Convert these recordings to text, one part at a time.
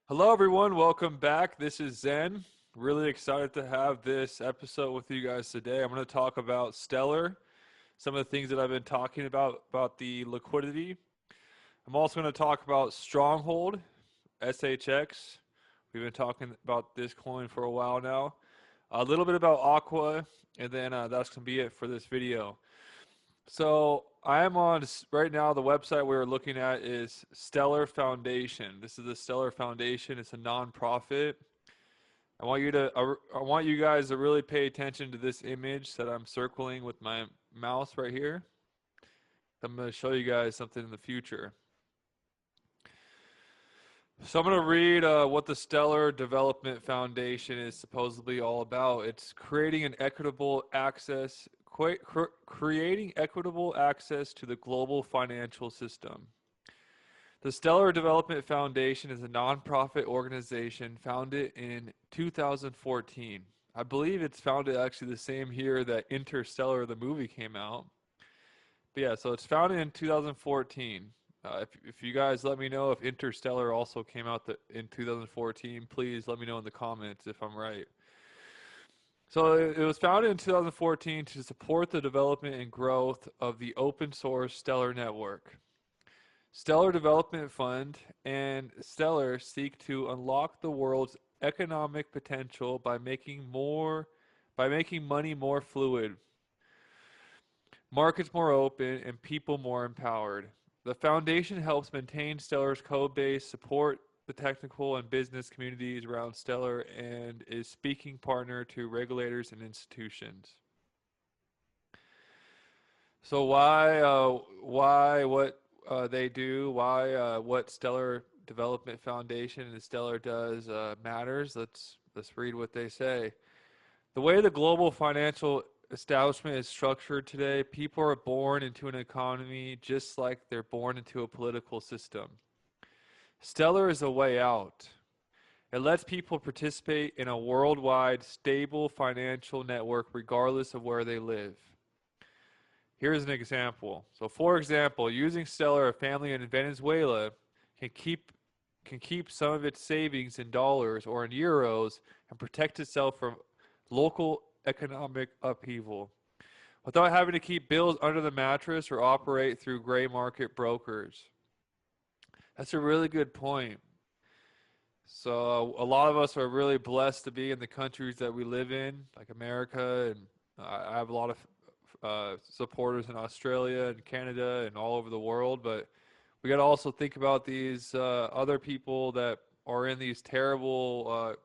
Hello, everyone. Welcome back. This is Zen. Really excited to have this episode with you guys today. I'm going to talk about Stellar, some of the things that I've been talking about the liquidity. I'm also going to talk about Stronghold SHX. We've been talking about this coin for a while now. A little bit about Aqua, and then that's going to be it for this video. So I am on right now. The website we are looking at is Stellar Foundation. This is the Stellar Foundation. It's a nonprofit. I want you guys to really pay attention to this image that I'm circling with my mouse right here. I'm going to show you guys something in the future. So I'm going to read what the Stellar Development Foundation is supposedly all about. It's creating an equitable access, creating equitable access to the global financial system. The Stellar Development Foundation is a nonprofit organization founded in 2014. I believe it's founded actually the same year that Interstellar, the movie, came out. But yeah, so it's founded in 2014. If you guys let me know if Interstellar also came out in 2014, please let me know in the comments if I'm right. So it was founded in 2014 to support the development and growth of the open source Stellar network. Stellar Development Fund and Stellar seek to unlock the world's economic potential by making money more fluid, markets more open, and people more empowered. The foundation helps maintain Stellar's code base, support the technical and business communities around Stellar, and is speaking partner to regulators and institutions. So what they do, what Stellar Development Foundation and Stellar does matters. Let's read what they say. The way the global financial establishment is structured today, people are born into an economy just like they're born into a political system. Stellar is a way out. It lets people participate in a worldwide, stable financial network regardless of where they live. Here's an example. So, for example, using Stellar, a family in Venezuela can keep some of its savings in dollars or in euros and protect itself from local economic upheaval without having to keep bills under the mattress or operate through gray market brokers. That's a really good point. So, a lot of us are really blessed to be in the countries that we live in, like America, and I have a lot of supporters in Australia and Canada and all over the world. But we got to also think about these other people that are in these terrible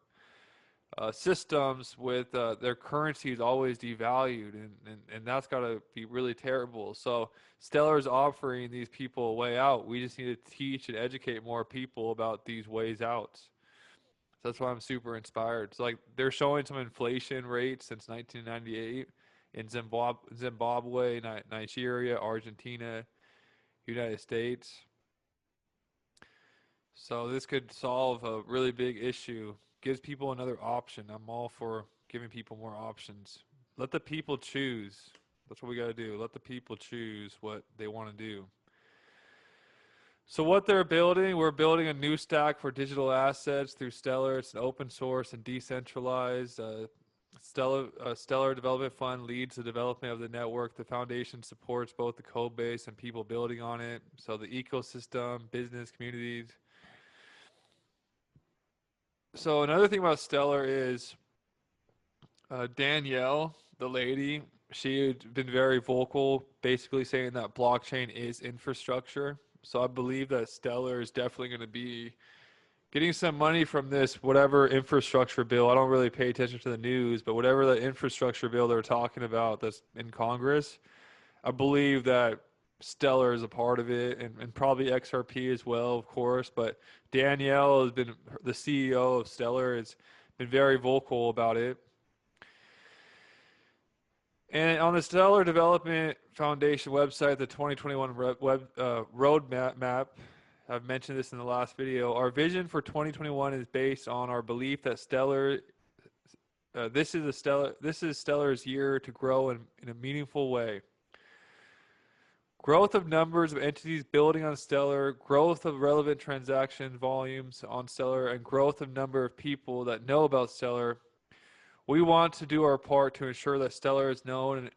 systems with their currencies always devalued, and that's got to be really terrible. So Stellar is offering these people a way out. We just need to teach and educate more people about these ways out. So that's why I'm super inspired. So like they're showing some inflation rates since 1998 in Zimbabwe, Nigeria, Argentina, United States. So this could solve a really big issue. Gives people another option. I'm all for giving people more options. Let the people choose. That's what we got to do. Let the people choose what they want to do. So what they're building, we're building a new stack for digital assets through Stellar. It's an open source and decentralized. Stellar Development Fund leads the development of the network. The foundation supports both the code base and people building on it. So the ecosystem, business, communities. So another thing about Stellar is Danielle, the lady, she had been very vocal, basically saying that blockchain is infrastructure. So I believe that Stellar is definitely going to be getting some money from this, whatever infrastructure bill. I don't really pay attention to the news, but whatever the infrastructure bill they're talking about that's in Congress, I believe that Stellar is a part of it, and probably XRP as well, of course. But Danielle has been the CEO of Stellar, has been very vocal about it. And on the Stellar Development Foundation website, the 2021 roadmap, I've mentioned this in the last video. Our vision for 2021 is based on our belief that this is Stellar's year to grow in a meaningful way. Growth of numbers of entities building on Stellar, growth of relevant transaction volumes on Stellar, and growth of number of people that know about Stellar. We want to do our part to ensure that Stellar is known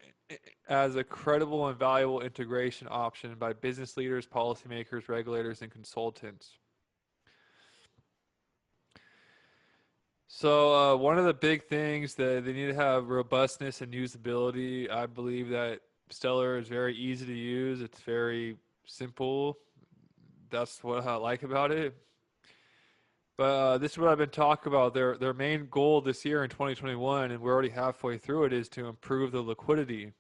as a credible and valuable integration option by business leaders, policymakers, regulators, and consultants. So one of the big things that they need to have robustness and usability. I believe that Stellar is very easy to use. It's very simple. That's what I like about it. But this is what I've been talking about. Their main goal this year in 2021, and we're already halfway through it, is to improve the liquidity.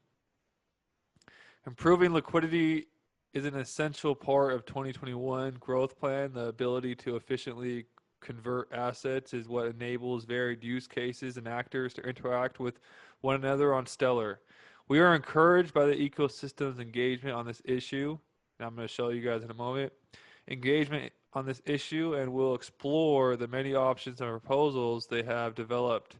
Improving liquidity is an essential part of 2021 growth plan. The ability to efficiently convert assets is what enables varied use cases and actors to interact with one another on Stellar. We are encouraged by the ecosystem's engagement on this issue, and I'm going to show you guys in a moment. Engagement on this issue, and we'll explore the many options and proposals they have developed.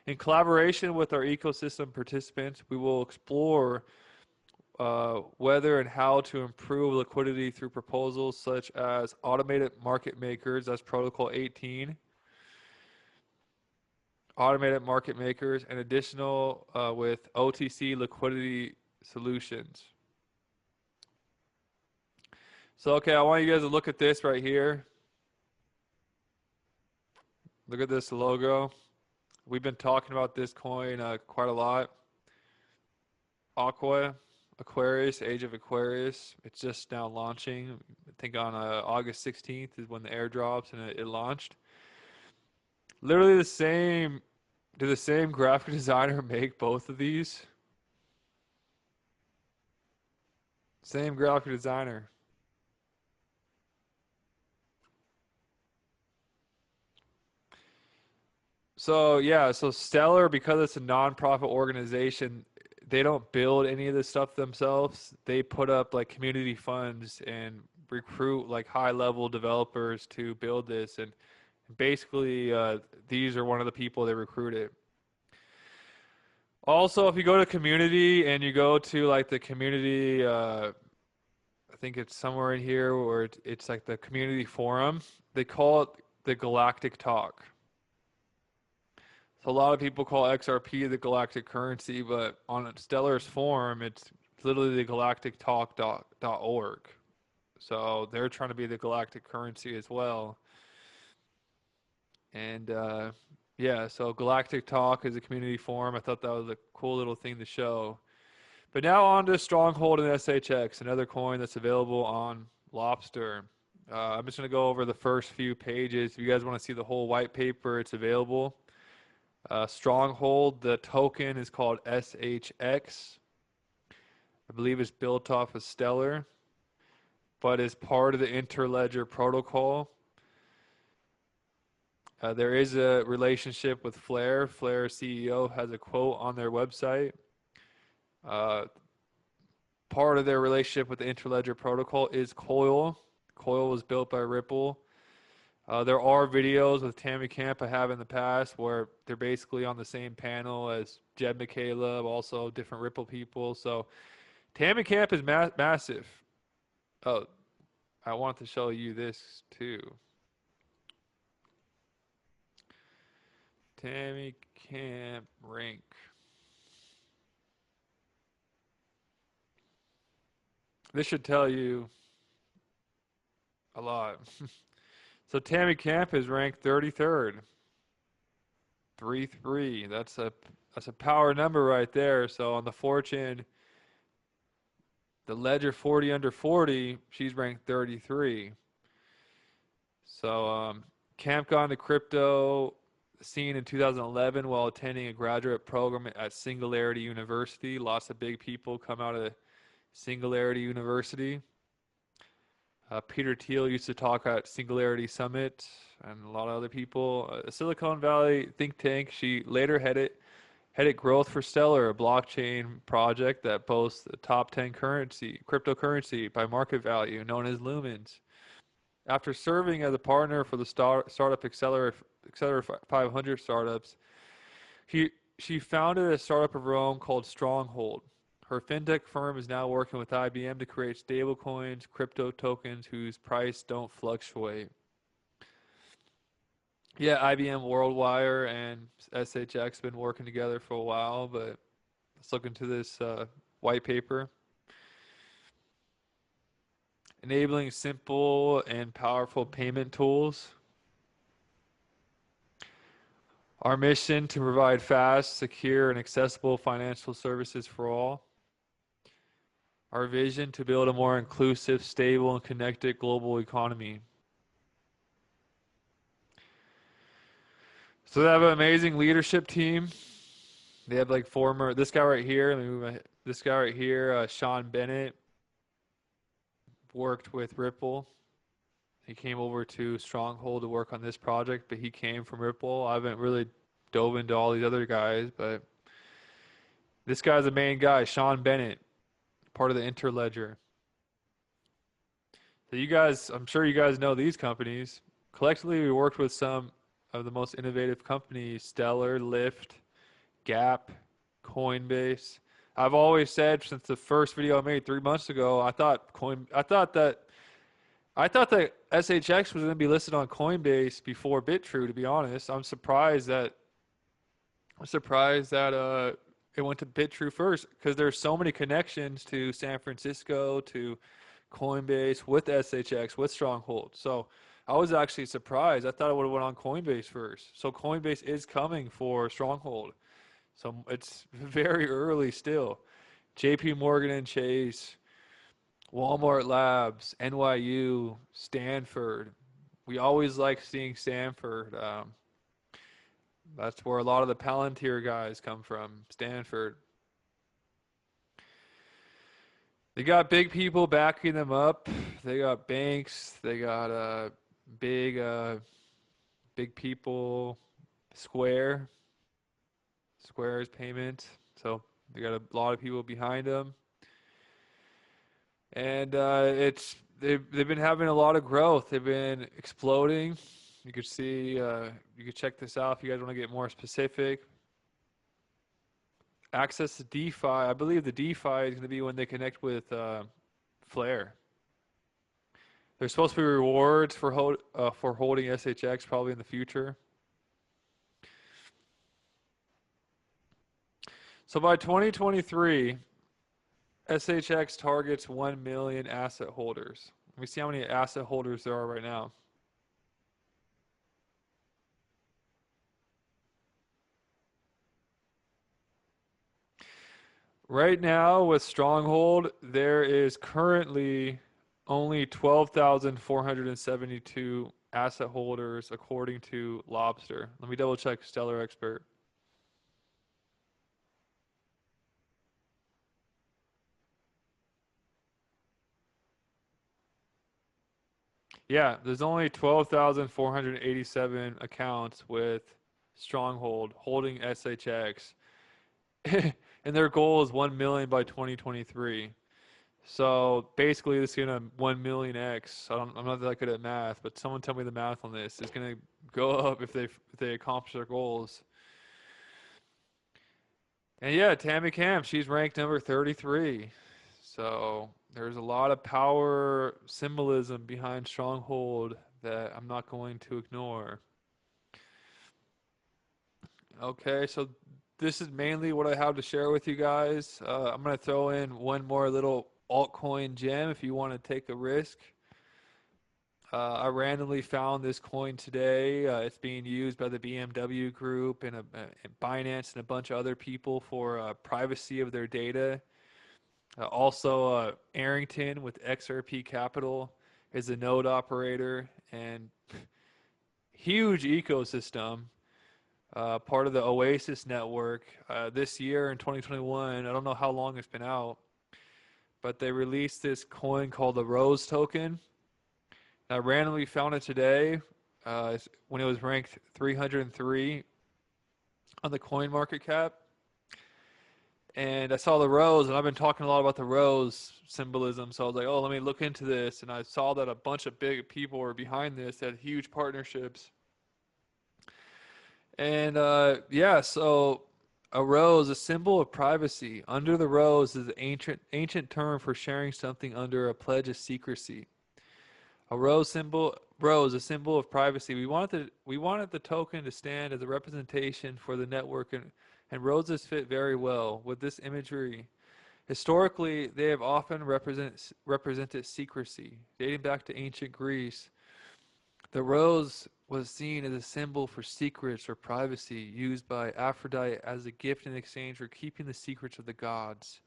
In collaboration with our ecosystem participants, we will explore whether and how to improve liquidity through proposals such as automated market makers, that's Protocol 18, automated market makers, and additional with OTC liquidity solutions. So, okay, I want you guys to look at this right here. Look at this logo. We've been talking about this coin quite a lot. Aquarius, Age of Aquarius. It's just now launching. I think on August 16th is when the airdrops, and it launched. Literally the same. Did the same graphic designer make both of these? Same graphic designer. So yeah, so Stellar, because it's a nonprofit organization, they don't build any of this stuff themselves. They put up like community funds and recruit like high level developers to build this, and basically these are one of the people they recruited. Also, if you go to community and you go to like the community, I think it's somewhere in here where it's like the community forum. They call it the Galactic Talk. So a lot of people call XRP the galactic currency, but on Stellar's form, it's literally the galactictalk.org. So they're trying to be the galactic currency as well. And yeah, so Galactic Talk is a community forum. I thought that was a cool little thing to show. But now on to Stronghold and SHX, another coin that's available on LOBSTR. I'm just going to go over the first few pages. If you guys want to see the whole white paper, it's available. Stronghold, the token is called SHX. I believe it's built off of Stellar, but is part of the Interledger protocol. There is a relationship with Flare. Flare CEO has a quote on their website. Part of their relationship with the Interledger protocol is Coil. Coil was built by Ripple. There are videos with Tammy Camp I have in the past where they're basically on the same panel as Jed McCaleb, also different Ripple people. So Tammy Camp is massive. Oh, I want to show you this too. Tammy Camp rank. This should tell you a lot. So Tammy Camp is ranked 33rd. 3-3. That's a power number right there. So on the Fortune, the Ledger 40 under 40, she's ranked 33. So Camp got into crypto scene in 2011 while attending a graduate program at Singularity University. Lots of big people come out of Singularity University. Peter Thiel used to talk at Singularity Summit, and a lot of other people. Silicon Valley think tank. She later headed growth for Stellar, a blockchain project that boasts the top 10 cryptocurrency by market value, known as Lumens. After serving as a partner for the startup Accelerator 500 startups, she founded a startup of her own called Stronghold. Her fintech firm is now working with IBM to create stablecoins, crypto tokens whose price don't fluctuate. Yeah, IBM WorldWire and SHX been working together for a while, but let's look into this white paper. Enabling simple and powerful payment tools. Our mission to provide fast, secure, and accessible financial services for all. Our vision to build a more inclusive, stable, and connected global economy. So they have an amazing leadership team. They have like this guy right here, this guy right here, Sean Bennett, worked with Ripple. He came over to Stronghold to work on this project, but he came from Ripple. I haven't really dove into all these other guys, but this guy's the main guy, Sean Bennett, part of the Interledger. So you guys, I'm sure you guys know these companies. Collectively, we worked with some of the most innovative companies: Stellar, Lyft, Gap, Coinbase. I've always said since the first video I made 3 months ago, I thought that SHX was going to be listed on Coinbase before BitTrue. To be honest, I'm surprised that it went to BitTrue first, because there's so many connections to San Francisco, to Coinbase, with SHX, with Stronghold. So I was actually surprised. I thought it would have went on Coinbase first. So Coinbase is coming for Stronghold. So it's very early still. JP Morgan and Chase, Walmart Labs, NYU, Stanford. We always like seeing Stanford. That's where a lot of the Palantir guys come from, Stanford. They got big people backing them up. They got banks. They got big people. Square's payment. So they got a lot of people behind them. And they've been having a lot of growth. They've been exploding. You could see, you could check this out if you guys want to get more specific. Access to DeFi. I believe the DeFi is going to be when they connect with Flare. There's supposed to be rewards for holding SHX probably in the future. So by 2023, SHX targets 1 million asset holders. Let me see how many asset holders there are right now. Right now with Stronghold, there is currently only 12,472 asset holders according to LOBSTR. Let me double check Stellar Expert. Yeah, there's only 12,487 accounts with Stronghold holding SHX. And their goal is 1 million by 2023. So basically, this is gonna 1 million X. I'm not that good at math, but someone tell me the math on this. It's gonna go up if they accomplish their goals. And yeah, Tammy Camp, she's ranked number 33. So there's a lot of power symbolism behind Stronghold that I'm not going to ignore. Okay, so this is mainly what I have to share with you guys. I'm going to throw in one more little altcoin gem if you want to take a risk. I randomly found this coin today. It's being used by the BMW Group and Binance and a bunch of other people for privacy of their data. Also, Arrington with XRP Capital is a node operator and huge ecosystem. Part of the Oasis network. This year in 2021, I don't know how long it's been out, but they released this coin called the Rose token. I randomly found it today when it was ranked 303 on the coin market cap. And I saw the rose, and I've been talking a lot about the rose symbolism. So I was like, oh, let me look into this. And I saw that a bunch of big people were behind this, that had huge partnerships. And yeah, so A rose, a symbol of privacy. Under the rose is an ancient term for sharing something under a pledge of secrecy. A rose, a symbol of privacy. We wanted the token to stand as a representation for the network, and roses fit very well with this imagery. Historically, they have often represented secrecy. Dating back to ancient Greece, the rose was seen as a symbol for secrets or privacy, used by Aphrodite as a gift in exchange for keeping the secrets of the gods.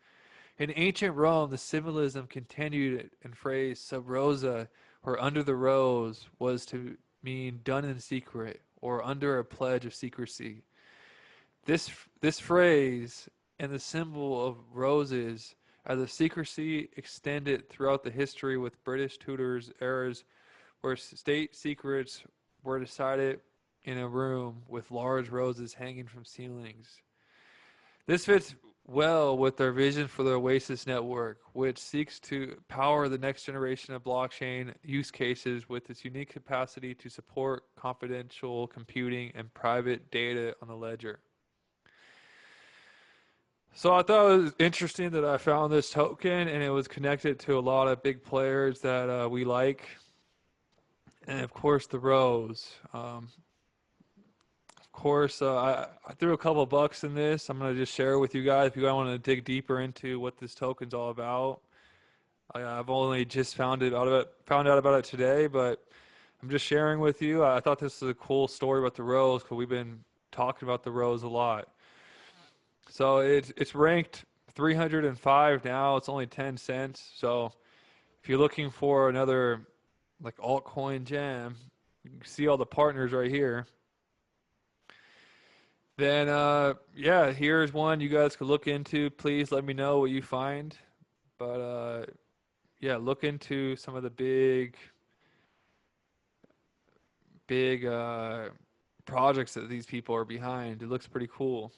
In ancient Rome, the symbolism continued and phrase sub rosa, or under the rose, was to mean done in secret or under a pledge of secrecy. This phrase and the symbol of roses as a secrecy extended throughout the history with British Tudors eras where state secrets were decided in a room with large roses hanging from ceilings. This fits well with their vision for the Oasis network, which seeks to power the next generation of blockchain use cases with its unique capacity to support confidential computing and private data on the ledger. So I thought it was interesting that I found this token and it was connected to a lot of big players that we like. And of course, the Rose. Of course, I threw a couple bucks in this. I'm going to just share it with you guys if you guys want to dig deeper into what this token's all about. I've only just found out about it today, but I'm just sharing with you. I thought this was a cool story about the Rose because we've been talking about the Rose a lot. So it's ranked 305 now. It's only 10 cents. So if you're looking for another like altcoin gem, you can see all the partners right here. Then yeah, here's one you guys could look into. Please let me know what you find. But yeah, look into some of the big projects that these people are behind. It looks pretty cool.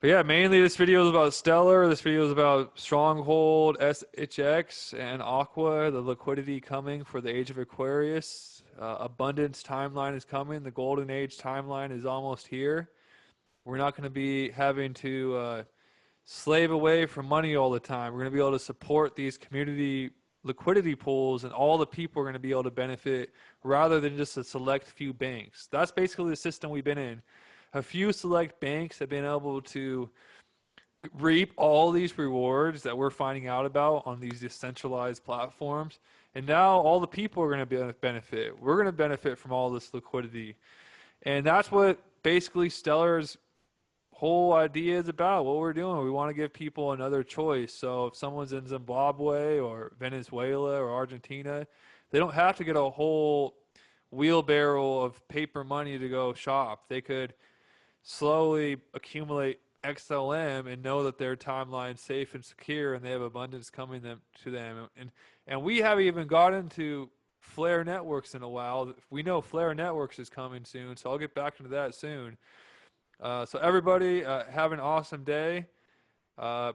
But yeah, mainly this video is about Stellar. This video is about Stronghold SHX and Aqua, the liquidity coming for the age of Aquarius. Abundance timeline is coming. The golden age timeline is almost here. We're not going to be having to slave away from money all the time. We're going to be able to support these community liquidity pools, and all the people are going to be able to benefit rather than just a select few banks. That's basically the system we've been in. A few select banks have been able to reap all these rewards that we're finding out about on these decentralized platforms. And now all the people are going to benefit. We're going to benefit from all this liquidity. And that's what basically Stellar's whole idea is about, what we're doing. We want to give people another choice. So if someone's in Zimbabwe or Venezuela or Argentina, they don't have to get a whole wheelbarrow of paper money to go shop. They could slowly accumulate XLM and know that their timeline's safe and secure and they have abundance coming to them. And we haven't even gotten to Flare Networks in a while. We know Flare Networks is coming soon, so I'll get back into that soon. So everybody, have an awesome day. I'm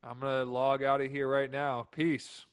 going to log out of here right now. Peace.